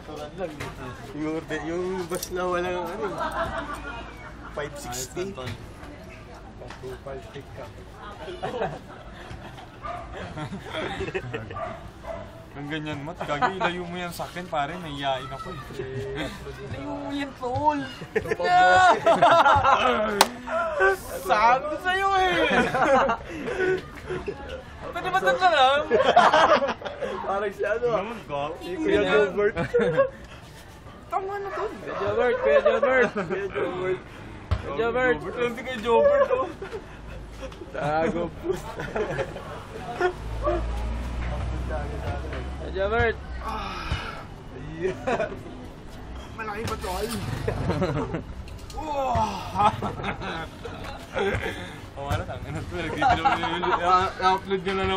natural lang. Yung bus na walang ano. 560. 256 ka. Kung ganyan mo, gagi, ilayo mo yan sa akin, pare, nahiyain ako eh. Ilayo mo yan, tol! Saan ko sa'yo eh! Pwede ba tanda lang? Parang si ano ah. Naman ka? Si Kuya Gilbert. Tama na to. Kuya Jobert! Kuya Jobert! Kuya Gilbert. Kuya Jobert! Hindi kay Jobert oh. Tago po. Kuya Jobert! Malaki ba tol? Oh, ano tang? Ano to? I-upload nyo na naman.